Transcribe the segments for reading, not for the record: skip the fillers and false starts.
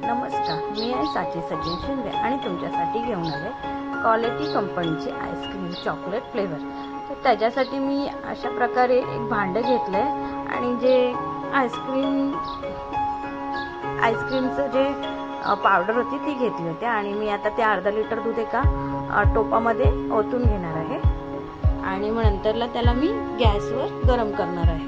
नमस्कार, मी आहे साची सचिन शिंदे आणि तुमच्यासाठी घेऊन आले क्वालिटी कंपनीचे आईस्क्रीम चॉकलेट फ्लेवर। तर त्याच्यासाठी मी अशा प्रकारे एक भांडं घेतलं आहे आणि जे आईस्क्रीमचं जे पावडर होती ती घेतली होती आणि मी आता ते अर्धा लिटर दूध एका टोपामध्ये ओतून घेणार आहे आणि मग नंतरला त्याला मी गॅसवर गरम करणार आहे।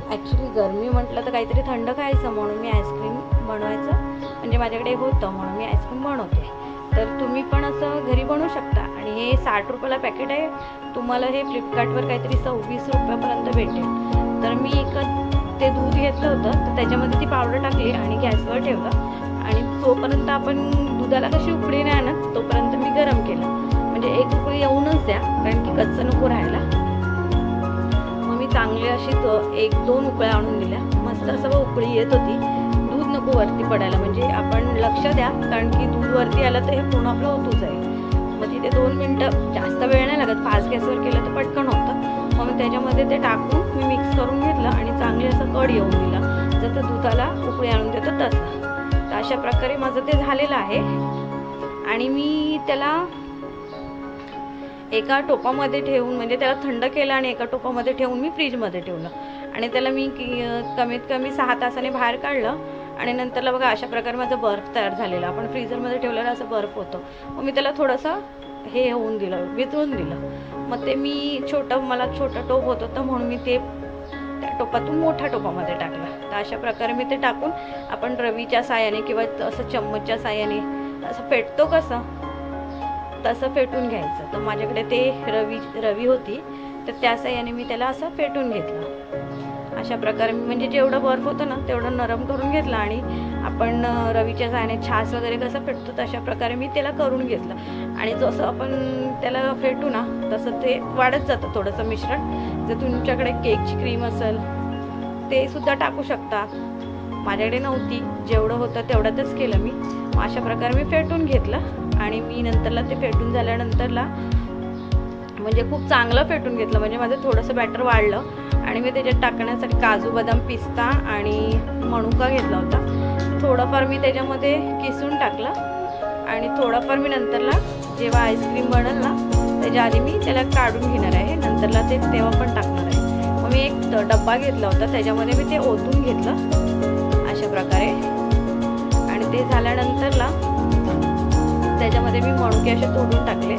ॲक्च्युली गरमी म्हटलं तर काहीतरी थंड खायचं म्हणून मी आईस्क्रीम बनवायचं म्हणजे माझ्याकडे होतं म्हणून मी आईस्क्रीम बनवते। तर तुम्ही पण असं घरी बनवू शकता आणि हे 60 रुपयाला पॅकेट आहे। तुम्हाला हे फ्लिपकार्टवर काहीतरी 26 रुपयापर्यंत भेटेल। तर मी ते दूध घेतलं होतं तर त्याच्यामध्ये ती पावडर टाकली आणि गॅसवर ठेवलं आणि तोपर्यंत आपण दुधाला कशी उकळी नाही आणत तोपर्यंत मी गरम केलं, म्हणजे एक उकळी येऊनच द्या कारण की कच्चं नको राहायला। मग मी चांगली अशी 1-2 उकळ्या आणून दिल्या, मस्त असं उकळी येत होती। दूध नको वरती पडायला, म्हणजे आपण लक्ष द्या कारण की दूध वरती आलं तर हे पूर्ण आपलं ओतून जाईल। मग तिथे 2 मिनटं, जास्त वेळ नाही लागत, फास्ट गॅसवर केलं तर पटकन होतं। मग मी त्याच्यामध्ये ते टाकून मी मिक्स करून घेतलं आणि चांगली असं कड येऊन दिला, जसं दुधाला उकळी आणून देतं तसं। तर अशा प्रकारे माझं ते झालेलं आहे आणि मी त्याला एका टोपामध्ये ठेवून, म्हणजे त्याला थंड केलं आणि एका टोपामध्ये ठेवून मी फ्रीजमध्ये ठेवलं आणि त्याला मी कमीत कमी 6 तासाने बाहेर काढलं आणि नंतरला बघा अशा प्रकारे माझं बर्फ तयार झालेला। आपण फ्रीजरमध्ये ठेवलेला असं बर्फ होतं। मग मी त्याला थोडंसं हे होऊन दिलं, वितळून दिलं। मग ते मी मला छोटं टोप होत होतं म्हणून मी ते त्या टोपातून मोठ्या टोपामध्ये टाकलं। तर अशा प्रकारे मी ते टाकून आपण रवीच्या साहाय्याने किंवा असं चम्मचच्या साहाय्याने असं फेटतो कसं तसं फेटून घ्यायचं। तर माझ्याकडे ते रवी होती तर त्या साहाय्याने मी त्याला असं फेटून घेतलं। अशा प्रकारे म्हणजे जेवढं बर्फ होतं ना तेवढं नरम करून घेतलं आणि आपण रवीच्या साहाय्याने छास वगैरे कसं फेटतो तशा प्रकारे मी त्याला करून घेतलं आणि जसं आपण त्याला फेटू ना तसं ते वाढत जातं थोडंसं मिश्रण। जर तुमच्याकडे केकची क्रीम असेल ते सुद्धा टाकू शकता, माझ्याकडे नव्हती, जेवढं होतं तेवढ्यातच केलं मी। अशा प्रकारे मी फेटून घेतलं आणि मी नंतरला ते फेटून झाल्यानंतरला म्हणजे खूप चांगलं फेटून घेतलं, म्हणजे माझं थोडंसं बॅटर वाढलं आणि मी त्याच्यात टाकण्यासाठी काजू बदाम पिस्ता आणि मनुका घेतला होता। थोडंफार मी त्याच्यामध्ये किसून टाकलं आणि थोडंफार मी नंतरला जेव्हा आईस्क्रीम बनल ना त्याच्या आधी मी त्याला काढून घेणार आहे, नंतरला ते तेव्हा पण टाकणार आहे। मग मी एक डब्बा घेतला होता त्याच्यामध्ये मी ते ओतून घेतलं अशा प्रकारे आणि ते झाल्यानंतरला त्याच्यामध्ये मी मनुके असे तोडून टाकले,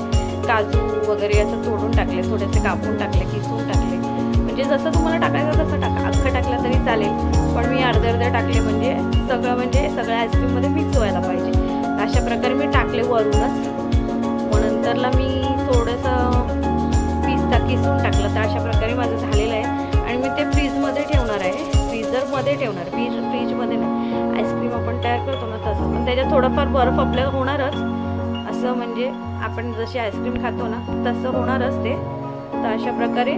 काजू वगैरे असं तोडून टाकले, थोडेसे कापून टाकले, किसून टाकले, म्हणजे जसं तुम्हाला टाकायचं तसं टाका। अख्खं टाकलं तरी चालेल पण मी अर्धे टाकले म्हणजे सगळ्या आईस्क्रीममध्ये मिक्स व्हायला पाहिजे। तर अशा प्रकारे मी टाकले वरूनच। मग नंतरला मी थोडंसं पिस्ता किसून टाकलं। तर अशा प्रकारे माझं झालेलं आहे आणि मी ते फ्रीजमध्ये ठेवणार आहे, फ्रीजरमध्ये ठेवणार, फ्रीजमध्ये नाही। आईस्क्रीम आपण तयार करतो ना तसं, पण त्याच्यात थोडंफार बर्फ आपल्याला होणारच, असं म्हणजे आपण जशी आईस्क्रीम खातो ना तसं होणारच ते। तर अशा प्रकारे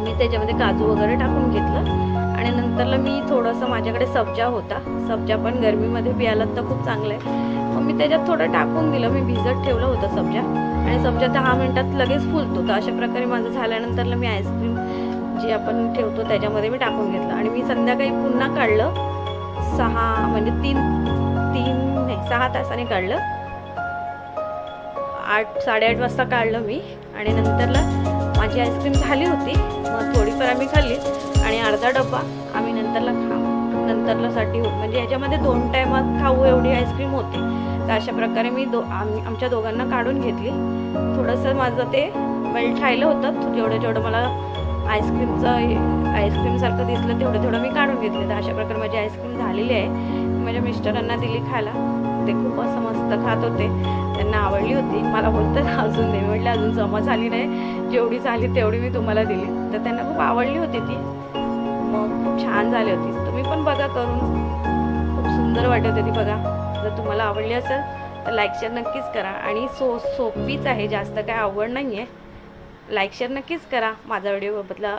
मी त्याच्यामध्ये काजू वगैरे टाकून घेतलं आणि नंतरला मी थोडंसं, माझ्याकडे सब्जा होता, सब्जा पण गरमीमध्ये प्यायला तर खूप चांगलं आहे, मग मी त्याच्यात थोडं टाकून दिलं। मी भिजत ठेवलं होतं सब्जा आणि सब्जा 10 मिनिटात लगेच फुलतो। तर अशा प्रकारे माझं झाल्यानंतरला मी आईस्क्रीम जे आपण ठेवतो त्याच्यामध्ये मी टाकून घेतलं आणि मी संध्याकाळी पुन्हा काढलं 6 तासाने काढलं, 8-8:30 वाजता काढलं मी आणि नंतरला माझी आईस्क्रीम झाली होती। मग थोडीफार आम्ही खाल्ली आणि अर्धा डब्बा आम्ही नंतरलासाठी म्हणजे याच्यामध्ये 2 टायमात खाऊ एवढी आईस्क्रीम होते। तर अशा प्रकारे मी आमच्या दोघांना काढून घेतली। थोडंसं माझं ते मेल्ट राहिलं होतं, जेवढं मला आईस्क्रीम सारखं दिसलं तेवढं मी काढून घेतले। तर अशा प्रकारे माझी आईस्क्रीम झालेली आहे, माझ्या मिस्टरांना दिली खायला, ते खूप असं मस्त खात होते, त्यांना आवडली होती। मला बोलतात अजून दे, म्हटलं अजून जमा झाली नाही, जेवढी झाली तेवढी मी तुम्हाला दिली। तर त्यांना खूप आवडली होती ती, मग खूप छान झाली होती। तुम्ही पण बघा करून, खूप सुंदर वाटत होती ती बघा। जर तुम्हाला आवडली असेल तर लाईक शेअर नक्कीच करा आणि सोपीच आहे, जास्त काय अवघड नाही आहे। लाईक शेअर नक्कीच करा, माझा व्हिडिओ बघितला